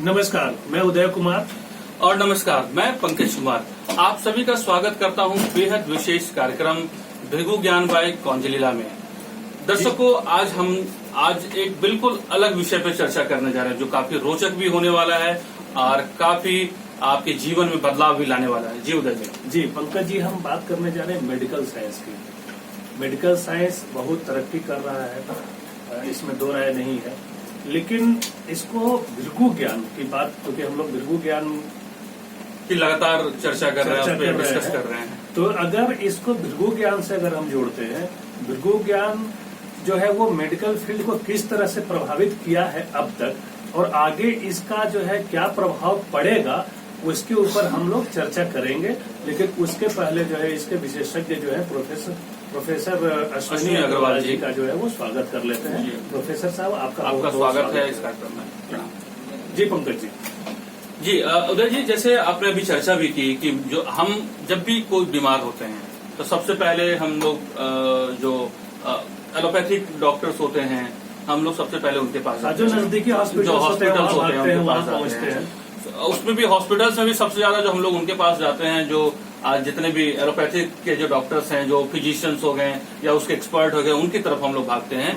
नमस्कार, मैं उदय कुमार। और नमस्कार, मैं पंकज कुमार। आप सभी का स्वागत करता हूं बेहद विशेष कार्यक्रम भृगु ज्ञान बाय कौंजलीला में। दर्शकों, आज एक बिल्कुल अलग विषय पर चर्चा करने जा रहे हैं जो काफी रोचक भी होने वाला है और काफी आपके जीवन में बदलाव भी लाने वाला है। जी उदय जी। जी पंकज जी, हम बात करने जा रहे हैं मेडिकल साइंस की। मेडिकल साइंस बहुत तरक्की कर रहा है, इसमें दो राय नहीं है, लेकिन इसको भृगु ज्ञान की बात, क्योंकि हम लोग भृगु ज्ञान की लगातार चर्चा कर रहे हैं, डिस्कस कर रहे हैं, तो अगर इसको भृगु ज्ञान से अगर हम जोड़ते हैं, भृगु ज्ञान जो है वो मेडिकल फील्ड को किस तरह से प्रभावित किया है अब तक और आगे इसका जो है क्या प्रभाव पड़ेगा, उसके ऊपर हम लोग चर्चा करेंगे। लेकिन उसके पहले जो है इसके विशेषज्ञ जो है प्रोफेसर अश्विनी अग्रवाल जी का जो है वो स्वागत कर लेते हैं। प्रोफेसर साहब, आपका स्वागत है इस कार्यक्रम में। जी पंकज जी। जी उदय जी, जैसे आपने अभी चर्चा भी की कि जो हम जब भी कोई बीमार होते हैं तो सबसे पहले हम लोग जो एलोपैथिक डॉक्टर्स होते हैं, हम लोग सबसे पहले उनके पास जो नजदीकी हॉस्पिटल्स होते हैं वहाँ पहुंचते हैं। उसमें भी हॉस्पिटल्स में भी सबसे ज्यादा जो हम लोग उनके पास जाते हैं, जो आज जितने भी एलोपैथिक के जो डॉक्टर्स हैं, जो फिजिशियंस हो गए या उसके एक्सपर्ट हो गए, उनकी तरफ हम लोग भागते हैं।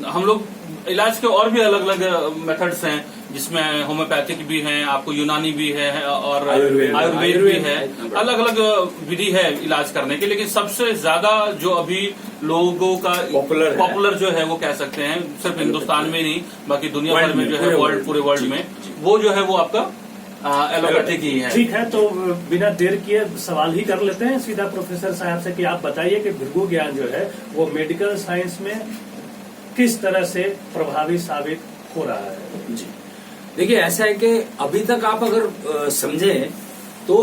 हम लोग इलाज के और भी अलग अलग मेथड्स हैं, जिसमें होम्योपैथिक भी हैं, आपको यूनानी भी है और आयुर्वेद भी है। अलग अलग विधि है इलाज करने की, लेकिन सबसे ज्यादा जो अभी लोगों का पॉपुलर जो है वो कह सकते हैं, सिर्फ हिंदुस्तान में नहीं बाकी दुनिया भर में जो है पूरे वर्ल्ड में वो जो है वो आपका एलोपैथिक ही है। ठीक है, तो बिना देर किए सवाल ही कर लेते हैं सीधा प्रोफेसर साहब से कि आप बताइए कि भृगु ज्ञान जो है वो मेडिकल साइंस में किस तरह से प्रभावी साबित हो रहा है। जी देखिए, ऐसा है कि अभी तक आप अगर समझे तो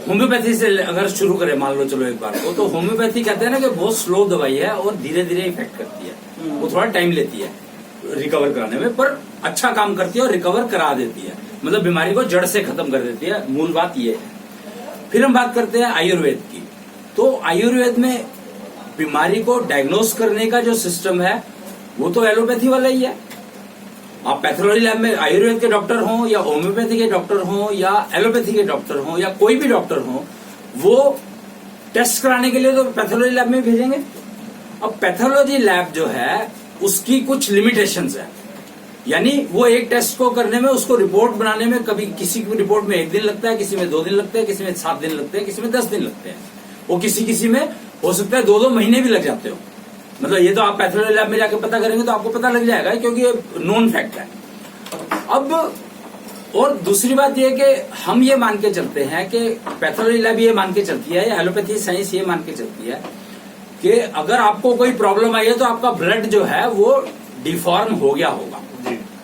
होम्योपैथी से अगर शुरू करें, मान लो चलो एक बार को, तो होम्योपैथी कहते हैं ना कि बहुत स्लो दवाई है और धीरे धीरे इफेक्ट करती है। वो थोड़ा टाइम लेती है रिकवर कराने में, पर अच्छा काम करती है और रिकवर करा देती है, मतलब बीमारी को जड़ से खत्म कर देती है। मूल बात ये है। फिर हम बात करते हैं आयुर्वेद की। तो आयुर्वेद में बीमारी को डायग्नोस करने का जो सिस्टम है वो तो एलोपैथी वाला ही है। आप पैथोलॉजी लैब में आयुर्वेद के डॉक्टर हों या होम्योपैथी के डॉक्टर हों या एलोपैथी के डॉक्टर हों या कोई भी डॉक्टर हो, वो टेस्ट कराने के लिए तो पैथोलॉजी लैब में भेजेंगे। अब पैथोलॉजी लैब जो है उसकी कुछ लिमिटेशंस है, यानी वो एक टेस्ट को करने में, उसको रिपोर्ट बनाने में, कभी किसी की रिपोर्ट में 1 दिन लगता है, किसी में 2 दिन लगते हैं, किसी में 7 दिन लगते हैं, किसी में 10 दिन लगते हैं, वो किसी में हो सकता है 2-2 महीने भी लग जाते हो। मतलब ये तो आप पैथोलॉजी लैब में जाके पता करेंगे तो आपको पता लग जाएगा, क्योंकि ये नोन फैक्ट है। अब और दूसरी बात ये कि हम ये मान के चलते हैं कि पैथोलॉजी लैब ये मान के चलती है या एलोपैथी साइंस ये मान के चलती है कि अगर आपको कोई प्रॉब्लम आई है तो आपका ब्लड जो है वो डिफॉर्म हो गया होगा,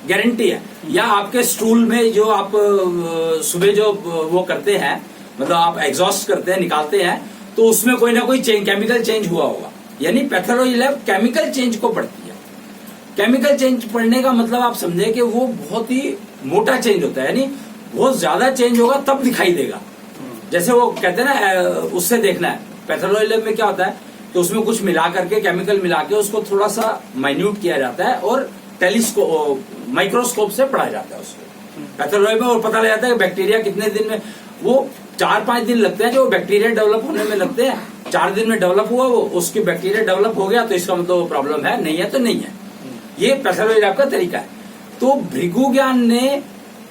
गारंटी है। या आपके स्टूल में जो आप सुबह जो वो करते हैं, मतलब आप एग्जॉस्ट करते हैं, निकालते हैं, तो उसमें कोई ना कोई केमिकल चेंज हुआ होगा। यानी पैथोलॉजी लैब केमिकल चेंज को पढ़ती है। केमिकल चेंज पढ़ने का मतलब आप समझे कि वो बहुत ही मोटा चेंज होता है, यानी बहुत ज्यादा चेंज होगा तब दिखाई देगा। जैसे वो कहते हैं ना, उससे देखना है। पैथोलॉजी लैब में क्या होता है तो उसमें कुछ मिला करके, केमिकल मिला के उसको थोड़ा सा माइन्यूट किया जाता है और माइक्रोस्कोप से पढ़ा जाता है उसको पैथोलॉजी में, और पता लग जाता है कि बैक्टीरिया कितने दिन में, वो 4-5 दिन लगते हैं जो बैक्टीरिया डेवलप होने में लगते हैं। 4 दिन में डेवलप हुआ वो, उसकी बैक्टीरिया डेवलप हो गया तो इसका मतलब प्रॉब्लम है, नहीं है तो नहीं है। ये पैथोलॉजी लैब का तरीका है। तो भृगु ज्ञान ने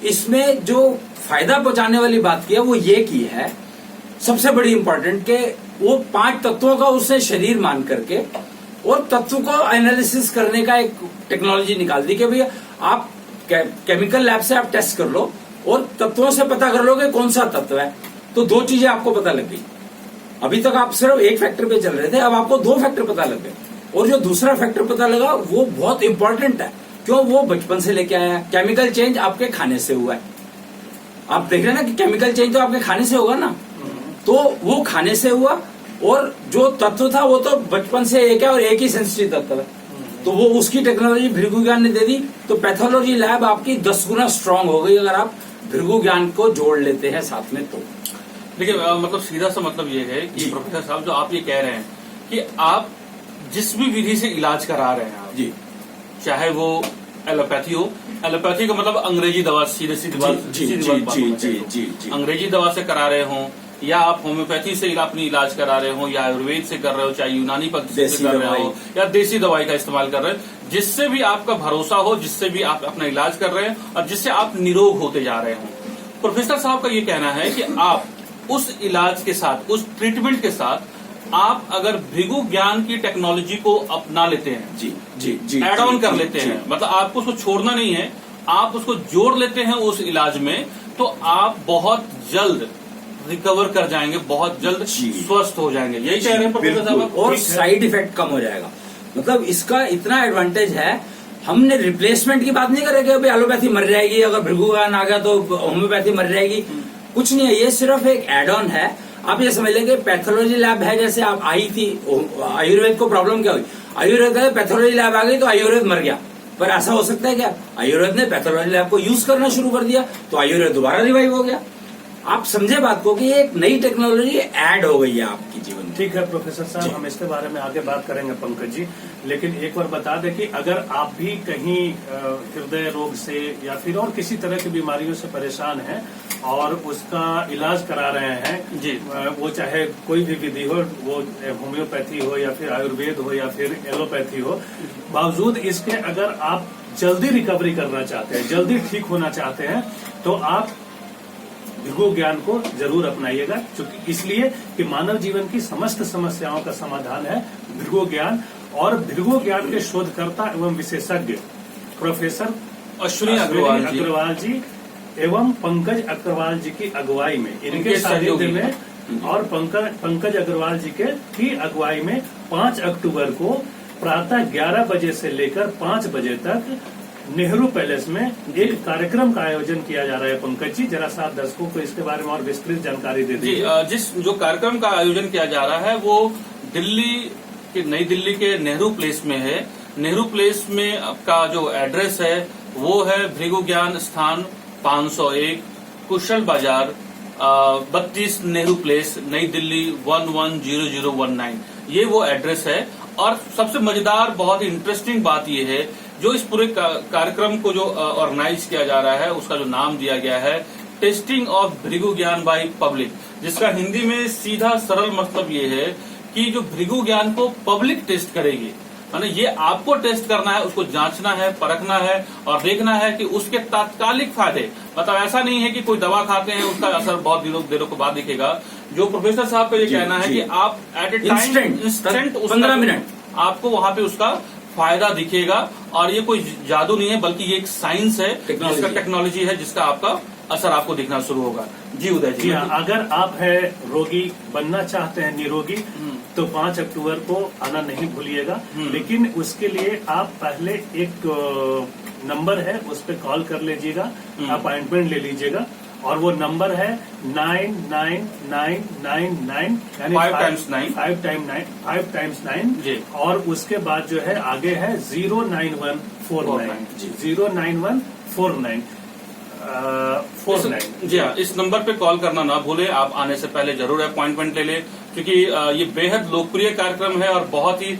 इसमें जो फायदा पहुंचाने वाली बात की है वो ये की है, सबसे बड़ी इंपॉर्टेंट, के वो 5 तत्वों का उसने शरीर मान करके और तत्व को एनालिसिस करने का एक टेक्नोलॉजी निकाल दी कि भैया आप केमिकल लैब से आप टेस्ट कर लो और तत्वों से पता कर लो कि कौन सा तत्व है। तो 2 चीजें आपको पता लग गई। अभी तक आप सिर्फ एक फैक्टर पे चल रहे थे, अब आपको 2 फैक्टर पता लग गए। और जो दूसरा फैक्टर पता लगा वो बहुत इंपॉर्टेंट है। क्यों? वो बचपन से लेके आया है। केमिकल चेंज आपके खाने से हुआ है। आप देख रहे हैं ना कि केमिकल चेंज तो आपके खाने से होगा ना, तो वो खाने से हुआ। और जो तत्व था वो तो बचपन से एक है और एक ही सेंसिटिव तत्व है, तो वो उसकी टेक्नोलॉजी भृगु ज्ञान ने दे दी। तो पैथोलॉजी लैब आपकी 10 गुना स्ट्रांग हो गई अगर आप भृगु ज्ञान को जोड़ लेते हैं साथ में। तो देखिए, मतलब सीधा सा मतलब ये है कि प्रोफेसर साहब जो आप ये कह रहे हैं कि आप जिस भी विधि से इलाज करा रहे हैं आप, जी, चाहे वो एलोपैथी हो। एलोपैथी का मतलब अंग्रेजी दवा, सीधी सीधी बात अंग्रेजी दवा से करा रहे हो, या आप होम्योपैथी से अपनी इलाज करा रहे हो, या आयुर्वेद से कर रहे हो, चाहे यूनानी पद्धति से कर रहे हो, या देसी दवाई का इस्तेमाल कर रहे हो, जिससे भी आपका भरोसा हो, जिससे भी आप अपना इलाज कर रहे हैं और जिससे आप निरोग होते जा रहे हो। प्रोफेसर साहब का ये कहना है कि आप उस इलाज के साथ, उस ट्रीटमेंट के साथ आप अगर भृगु ज्ञान की टेक्नोलॉजी को अपना लेते हैं, जी एड ऑन कर लेते हैं, मतलब आपको उसको छोड़ना नहीं है, आप उसको जोड़ लेते हैं उस इलाज में, तो आप बहुत जल्द रिकवर कर जाएंगे, बहुत जल्द स्वस्थ हो जाएंगे। यही कह रहे हैं प्रोफेसर साहब। और साइड इफेक्ट कम हो जाएगा। मतलब इसका इतना एडवांटेज है, हमने रिप्लेसमेंट की बात नहीं करेंगे, अभी एलोपैथी मर जाएगी, अगर भृगु ज्ञान आ गया तो होम्योपैथी मर जाएगी, कुछ नहीं है। ये सिर्फ एक एड ऑन है। आप ये समझ लेंगे पैथोलॉजी लैब है, जैसे आप आई थी आयुर्वेद को प्रॉब्लम क्या हुई, आयुर्वेद का पैथोलॉजी लैब आ गई तो आयुर्वेद मर गया। पर ऐसा हो सकता है क्या? आयुर्वेद ने पैथोलॉजी लैब को यूज करना शुरू कर दिया तो आयुर्वेद दोबारा रिवाइव हो गया। आप समझे बात को कि एक नई टेक्नोलॉजी ऐड हो गई है आपकी जीवन में। ठीक है प्रोफेसर साहब, हम इसके बारे में आगे बात करेंगे पंकज जी, लेकिन एक बार बता दें कि अगर आप भी कहीं हृदय रोग से या फिर और किसी तरह की बीमारियों से परेशान हैं और उसका इलाज करा रहे हैं जी, वो चाहे कोई भी विधि हो, वो होम्योपैथी हो या फिर आयुर्वेद हो या फिर एलोपैथी हो, बावजूद इसके अगर आप जल्दी रिकवरी करना चाहते हैं, जल्दी ठीक होना चाहते हैं, तो आप भृगु ज्ञान को जरूर अपनाइएगा, क्योंकि इसलिए कि मानव जीवन की समस्त समस्याओं का समाधान है भृगु ज्ञान। और भृगु ज्ञान के शोधकर्ता एवं विशेषज्ञ प्रोफेसर अश्विनी अग्रवाल जी एवं पंकज अग्रवाल जी की अगुवाई में, इनके सानिध्य में और पंकज अग्रवाल जी की अगुवाई में 5 अक्टूबर को प्रातः 11 बजे से लेकर 5 बजे तक नेहरू पैलेस में एक कार्यक्रम का आयोजन किया जा रहा है। पंकज जी, जरा सा आप दर्शकों को इसके बारे में और विस्तृत जानकारी दे दीजिए। जो कार्यक्रम का आयोजन किया जा रहा है वो नई दिल्ली के नेहरू प्लेस में है। नेहरू प्लेस में आपका जो एड्रेस है वो है भृगु ज्ञान स्थान 501 कुशल बाजार 32 नेहरू प्लेस, नई दिल्ली 110019। ये वो एड्रेस है। और सबसे मजेदार, बहुत ही इंटरेस्टिंग बात ये है, जो इस पूरे कार्यक्रम को जो ऑर्गेनाइज किया जा रहा है उसका जो नाम दिया गया है टेस्टिंग ऑफ भृगु ज्ञान बाय पब्लिक, जिसका हिंदी में सीधा सरल मतलब ये है कि जो भृगु ज्ञान को पब्लिक टेस्ट करेगी, यानी ये आपको टेस्ट करना है, उसको जांचना है, परखना है और देखना है कि उसके तात्कालिक फायदे, मतलब ऐसा नहीं है कि कोई दवा खाते हैं उसका असर बहुत दिनों के बाद दिखेगा। जो प्रोफेसर साहब का ये कहना है कि आप at a time instant 15 minute आपको वहां पे उसका फायदा दिखेगा। और ये कोई जादू नहीं है, बल्कि ये एक साइंस है, जिसका टेक्नोलॉजी है, जिसका आपका असर आपको दिखना शुरू होगा। जी उदय जी, अगर आप है रोगी बनना चाहते हैं, निरोगी, तो 5 अक्टूबर को आना नहीं भूलिएगा। लेकिन उसके लिए आप पहले एक नंबर है उस पर कॉल कर लीजिएगा, अपॉइंटमेंट ले लीजिएगा, और वो नंबर है 99999 यानी 5 टाइम्स 9 और उसके बाद जो है आगे है 09149। जी हाँ, इस नंबर पे कॉल करना ना भूले। आप आने से पहले जरूर अपॉइंटमेंट ले लें, क्योंकि ये बेहद लोकप्रिय कार्यक्रम है और बहुत ही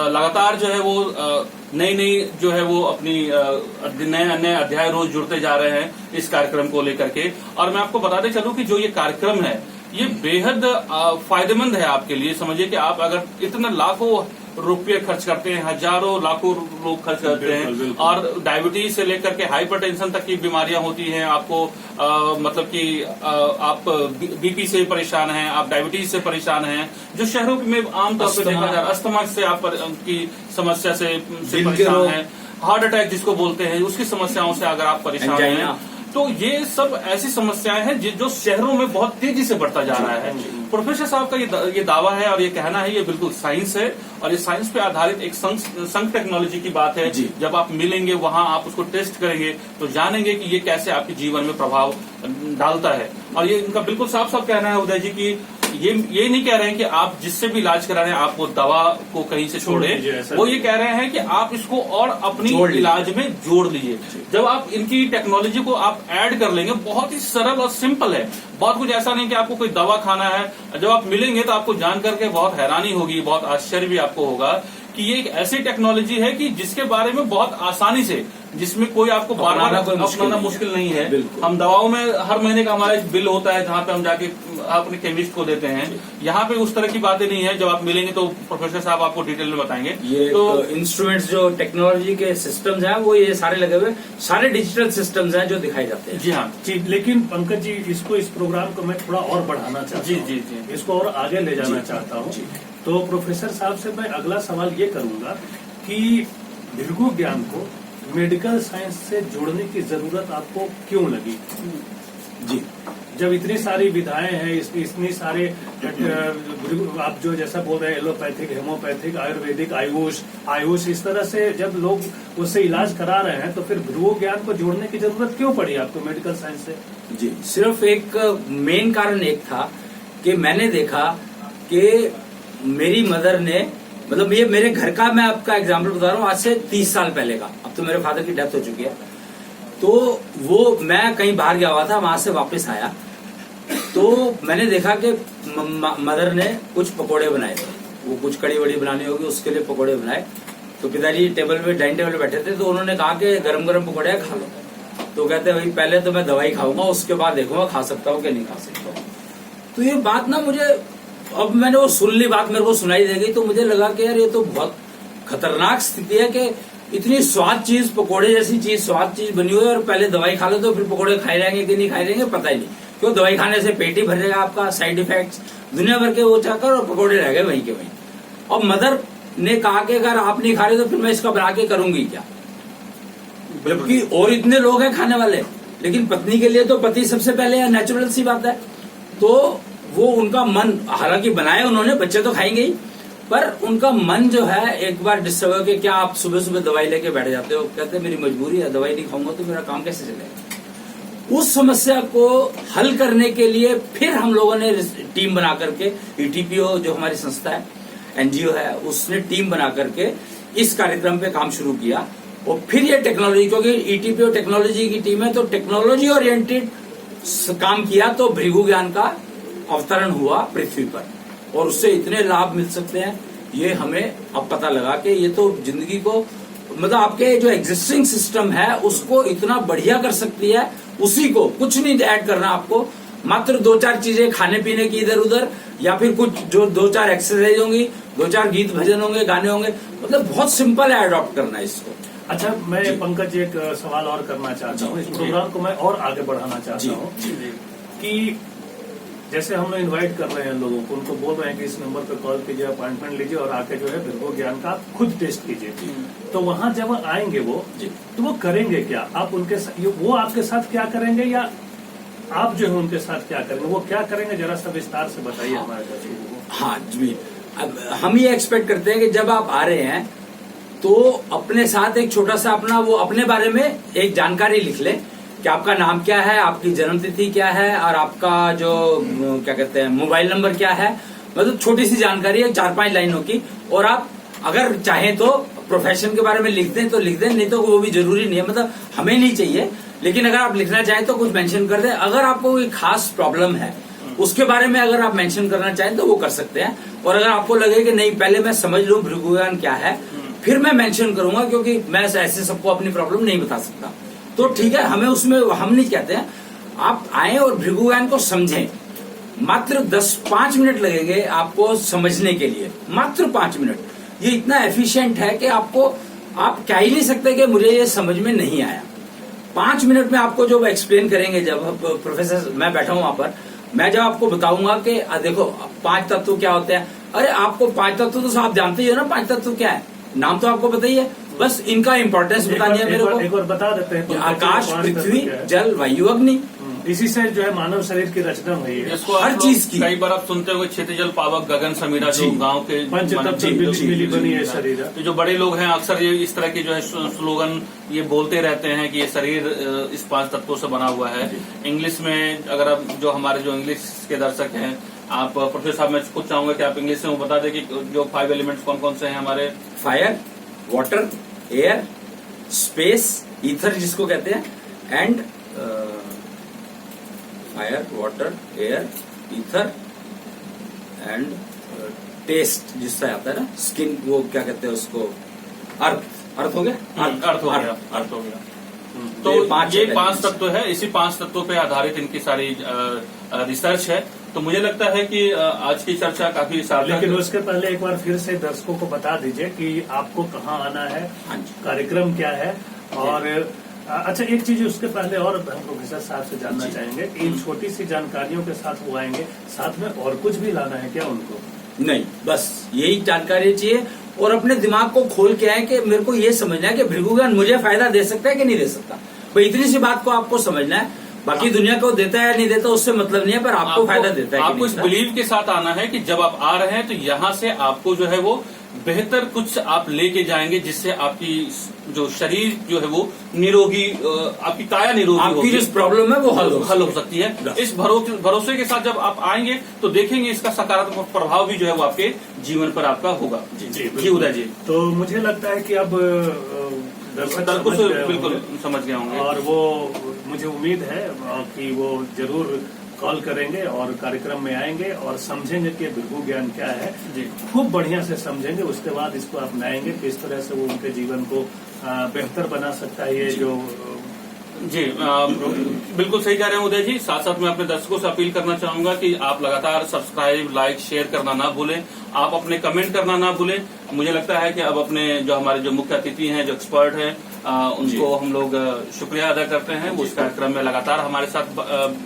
लगातार जो है वो नई जो है वो अपनी नए अध्याय रोज जुड़ते जा रहे हैं इस कार्यक्रम को लेकर के। और मैं आपको बताते चलूं कि जो ये कार्यक्रम है ये बेहद फायदेमंद है आपके लिए। समझिए कि आप अगर इतना लाखों रुपये खर्च करते हैं, हजारों लाखों लोग खर्च करते हैं, और डायबिटीज से लेकर के हाइपरटेंशन तक की बीमारियां होती हैं आपको, मतलब कि आप बीपी से परेशान हैं, आप डायबिटीज से परेशान हैं, जो शहरों में आमतौर पर देखा जा रहा है, अस्थमा से आप की समस्या से परेशान हैं, हार्ट अटैक जिसको बोलते हैं उसकी समस्याओं से अगर आप परेशान हैं, तो ये सब ऐसी समस्याएं हैं जो शहरों में बहुत तेजी से बढ़ता जा रहा है। प्रोफेसर साहब का ये दावा है और ये कहना है, ये बिल्कुल साइंस है और ये साइंस पे आधारित एक संक टेक्नोलॉजी की बात है। जब आप मिलेंगे वहां आप उसको टेस्ट करेंगे तो जानेंगे कि ये कैसे आपके जीवन में प्रभाव डालता है। और ये इनका बिल्कुल साफ साफ कहना है उदय जी की ये नहीं कह रहे हैं कि आप जिससे भी इलाज करा रहे हैं आप वो दवा को कहीं से छोड़े, वो ये कह रहे हैं कि आप इसको और अपनी इलाज में जोड़ लीजिए। जब आप इनकी टेक्नोलॉजी को आप ऐड कर लेंगे, बहुत ही सरल और सिंपल है, बहुत कुछ ऐसा नहीं कि आपको कोई दवा खाना है। जब आप मिलेंगे तो आपको जान करके बहुत हैरानी होगी, बहुत आश्चर्य भी आपको होगा कि ये एक ऐसी टेक्नोलॉजी है कि जिसके बारे में बहुत आसानी से, जिसमें कोई आपको बार बार अपनाना मुश्किल नहीं है। हम दवाओं में हर महीने का हमारा बिल होता है जहाँ पे हम जाके अपने केमिस्ट को देते हैं, यहाँ पे उस तरह की बातें नहीं है। जब आप मिलेंगे तो प्रोफेसर साहब आपको डिटेल में बताएंगे। ये तो इंस्ट्रूमेंट्स जो टेक्नोलॉजी के सिस्टम्स हैं वो ये सारे लगे हुए, सारे डिजिटल सिस्टम्स हैं जो दिखाई जाते हैं। जी हाँ जी, लेकिन पंकज जी इसको, इस प्रोग्राम को मैं थोड़ा और बढ़ाना चाहता हूँ। जी जी जी, इसको और आगे ले जाना चाहता हूँ। तो प्रोफेसर साहब से मैं अगला सवाल ये करूंगा कि भृगु ज्ञान को मेडिकल साइंस से जोड़ने की जरूरत आपको क्यों लगी? जी, जब इतनी सारी विधाएं हैं, इतनी सारे आप जो जैसा बोल रहे हैं एलोपैथिक, हेमोपैथिक, आयुर्वेदिक, आयुष इस तरह से जब लोग उससे इलाज करा रहे हैं, तो फिर भृगु ज्ञान को जोड़ने की जरूरत क्यों पड़ी आपको मेडिकल साइंस से? जी, सिर्फ एक मेन कारण एक था कि मैंने देखा कि मेरी मदर ने, मतलब ये मेरे घर का मैं आपका एग्जाम्पल बता रहा हूँ, आज से 30 साल पहले का। अब तो मेरे फादर की डेथ हो चुकी है। तो वो मैं कहीं बाहर गया हुआ था, वहां से वापस आया तो मैंने देखा कि मदर ने कुछ पकोड़े बनाए थे। वो कुछ कड़ी वड़ी बनानी होगी, उसके लिए पकोड़े बनाए। तो पिताजी टेबल पे, डाइनिंग टेबल पे बैठे थे, तो उन्होंने कहा कि गरम गरम पकोड़े खा लो। तो कहते भाई पहले तो मैं दवाई खाऊंगा, उसके बाद देखूंगा खा सकता हूँ कि नहीं खा सकता हूँ। तो ये बात ना मुझे, अब मैंने वो सुन ली बात, मेरे को सुनाई दे गई, तो मुझे लगा कि यार ये तो बहुत खतरनाक स्थिति है कि इतनी स्वाद चीज, पकोड़े जैसी चीज, स्वाद चीज बनी हुई है और पहले दवाई खा लो तो फिर पकोड़े खाए जाएंगे कि नहीं खाए जाएंगे पता ही नहीं। क्यों, दवाई खाने से पेट ही भर जाएगा आपका, साइड इफेक्ट्स दुनिया भर के वो चाकर, और पकोड़े रह गए वहीं के वहीं। और मदर ने कहा कि अगर आप नहीं खा रहे तो फिर मैं इसका बना के करूंगी क्या, जबकि और इतने लोग हैं खाने वाले। लेकिन पत्नी के लिए तो पति सबसे पहले है, नेचुरल सी बात है। तो वो उनका मन, हालांकि बनाए उन्होंने, बच्चे तो खाएंगे ही, पर उनका मन जो है एक बार डिस्टर्ब हो कि क्या आप सुबह सुबह दवाई लेके बैठ जाते हो? कहते मेरी मजबूरी है, दवाई नहीं खाऊंगा तो मेरा काम कैसे चलेगा। उस समस्या को हल करने के लिए फिर हम लोगों ने टीम बना करके, ईटीपीओ जो हमारी संस्था है, एनजीओ है, उसने टीम बना करके इस कार्यक्रम पे काम शुरू किया। और फिर ये टेक्नोलॉजी, क्योंकि ईटीपीओ टेक्नोलॉजी की टीम है, तो टेक्नोलॉजी ओरिएंटेड काम किया, तो भृगु ज्ञान का अवतरण हुआ पृथ्वी पर, और उससे इतने लाभ मिल सकते हैं ये हमें अब पता लगा कि ये तो जिंदगी को, मतलब आपके जो एग्जिस्टिंग सिस्टम है उसको इतना बढ़िया कर सकती है। उसी को कुछ नहीं ऐड करना आपको, मात्र 2-4 चीजें खाने पीने की इधर उधर, या फिर कुछ जो 2-4 एक्सरसाइज होंगी, 2-4 गीत भजन होंगे, गाने होंगे, मतलब बहुत सिंपल है अडॉप्ट करना इसको। अच्छा, मैं पंकज एक सवाल और करना चाहता हूँ, इस प्रोग्राम को मैं और आगे बढ़ाना चाहता हूँ कि जैसे हम लोग इनवाइट कर रहे हैं लोगों को, उनको बोल रहे हैं कि इस नंबर पर कॉल कीजिए, अपॉइंटमेंट लीजिए और आके जो है भृगु ज्ञान का खुद टेस्ट कीजिए। तो वहाँ जब आएंगे वो, तो वो करेंगे क्या? आप उनके वो आपके साथ क्या करेंगे, या आप जो है उनके साथ क्या करेंगे? वो क्या करेंगे, जरा सा विस्तार से बताइए हमारे दर्शकों को। हाँ जी, अब हम ये एक्सपेक्ट करते हैं कि जब आप आ रहे हैं तो अपने साथ एक छोटा सा अपना, वो अपने बारे में एक जानकारी लिख लें कि आपका नाम क्या है, आपकी जन्मतिथि क्या है, और आपका जो क्या कहते हैं मोबाइल नंबर क्या है। मतलब छोटी सी जानकारी है, 4-5 लाइनों की। और आप अगर चाहें तो प्रोफेशन के बारे में लिख दें तो लिख दें, नहीं तो वो भी जरूरी नहीं है, मतलब हमें नहीं चाहिए। लेकिन अगर आप लिखना चाहें तो कुछ मेंशन कर दें। अगर आपको कोई खास प्रॉब्लम है उसके बारे में अगर आप मेंशन करना चाहें तो वो कर सकते हैं। और अगर आपको लगे कि नहीं, पहले मैं समझ लूं भृगु ज्ञान क्या है, फिर मैं मेंशन करूंगा, क्योंकि मैं ऐसे सबको अपनी प्रॉब्लम नहीं बता सकता, तो ठीक है, हमें उसमें हम नहीं कहते हैं। आप आए और भृगु ज्ञान को समझें। मात्र 10-5 मिनट लगेंगे आपको समझने के लिए, मात्र 5 मिनट। ये इतना एफिशिएंट है कि आपको, आप कह ही नहीं सकते कि मुझे ये समझ में नहीं आया। 5 मिनट में आपको जो एक्सप्लेन करेंगे, जब प्रोफेसर मैं बैठा हूं वहां पर, मैं जब आपको बताऊंगा कि देखो 5 तत्व क्या होते हैं। अरे आपको 5 तत्व तो आप जानते ही हो ना, 5 तत्व क्या है, नाम तो आपको पता ही है, बस इनका इंपॉर्टेंस बतानी है मेरे को। एक बार बता देते हैं। आकाश, पृथ्वी, जल, वायु, अग्नि, इसी से जो है मानव शरीर की रचना हुई है, इसको हर चीज की। कई बार आप सुनते होंगे क्षितिजल पावक गगन समीरा, जो गांव के पंचतत्व मिली बनी है शरीर। तो जो बड़े लोग हैं अक्सर ये इस तरह के जो है स्लोगन ये बोलते रहते हैं कि ये शरीर इस 5 तत्वों से बना हुआ है। इंग्लिश में अगर आप, जो हमारे जो इंग्लिश के दर्शक हैं, आप प्रोफेसर साहब, मैं कुछ चाहूंगा कि आप इंग्लिश में बता दें कि जो 5 एलिमेंट्स कौन कौन से हैं हमारे। Fire, water, air, space, ether जिसको कहते हैं, and fire, water, air, ether and taste जिससे आता है ना, स्किन, वो क्या कहते हैं उसको, अर्थ हो गया, अर्थ हो गया, अर्थ हो गया। तो ये ये है 5 तत्व है, इसी 5 तत्वों पे आधारित इनकी सारी रिसर्च है। तो मुझे लगता है कि आज की चर्चा काफी सार्थक। लेकिन उसके पहले एक बार फिर से दर्शकों को बता दीजिए कि आपको कहाँ आना है, हाँ जी। कार्यक्रम क्या है। और अच्छा, एक चीज उसके पहले और हम प्रोफेसर साहब से जानना चाहेंगे कि इन छोटी सी जानकारियों के साथ वो आएंगे, साथ में और कुछ भी लाना है क्या उनको? नहीं, बस यही जानकारी चाहिए और अपने दिमाग को खोल के आए कि मेरे को ये समझना है कि भृगु ज्ञान मुझे फायदा दे सकता है कि नहीं दे सकता। भाई इतनी सी बात को आपको समझना है, बाकी दुनिया को देता है या नहीं देता उससे मतलब नहीं है, पर आपको फायदा देता है। आपको इस बिलीव के साथ आना है कि जब आप आ रहे हैं तो यहाँ से आपको जो है वो बेहतर कुछ आप लेके जाएंगे, जिससे आपकी जो शरीर जो है वो निरोगी, आपकी काया निरोगी आपकी होगी, जो प्रॉब्लम है वो हल हो सकती है। इस भरोसे के साथ जब आप आएंगे तो देखेंगे इसका सकारात्मक प्रभाव भी जो है वो आपके जीवन पर आपका होगा। जी उदय जी। तो मुझे लगता है कि अब दर्शक बिल्कुल समझ गए होंगे और वो मुझे उम्मीद है कि वो जरूर कॉल करेंगे और कार्यक्रम में आएंगे और समझेंगे कि भृगु ज्ञान क्या है। जी, खूब बढ़िया से समझेंगे, उसके बाद इसको अपनाएंगे, किस तरह से वो उनके जीवन को बेहतर बना सकता है। ये जो जी बिल्कुल सही कह रहे हैं उदय जी। साथ साथ मैं अपने दर्शकों से अपील करना चाहूंगा कि आप लगातार सब्सक्राइब, लाइक, शेयर करना ना भूलें, आप अपने कमेंट करना ना भूलें। मुझे लगता है कि अब अपने जो हमारे जो मुख्य अतिथि हैं, जो एक्सपर्ट हैं, उनको हम लोग शुक्रिया अदा करते हैं। वो उस कार्यक्रम में लगातार हमारे साथ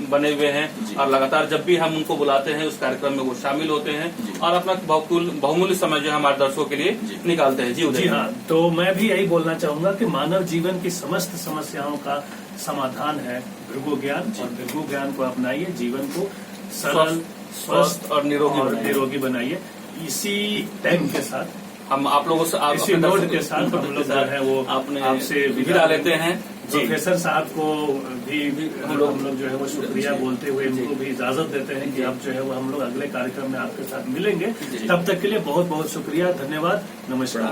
बने हुए हैं और लगातार जब भी हम उनको बुलाते हैं उस कार्यक्रम में वो शामिल होते हैं और अपना बहुमूल्य समय जो है हमारे दर्शकों के लिए निकालते हैं। जी उदय जी हाँ, तो मैं भी यही बोलना चाहूंगा कि मानव जीवन की समस्त समस्याओं का समाधान है भृगु ज्ञान, और भृगु ज्ञान को अपनाइए, जीवन को सरल, स्वस्थ और निरोगी बनाइए। इसी टैग के साथ हम आप लोगों से इसी नोट के साथ हम लोग जो है वो आपसे विदा लेते हैं। प्रोफेसर साहब को भी हम लोग जो है वो शुक्रिया बोलते हुए उनको भी इजाजत देते हैं कि अब जो है वो हम लोग अगले कार्यक्रम में आपके साथ मिलेंगे। तब तक के लिए बहुत बहुत शुक्रिया, धन्यवाद, नमस्कार।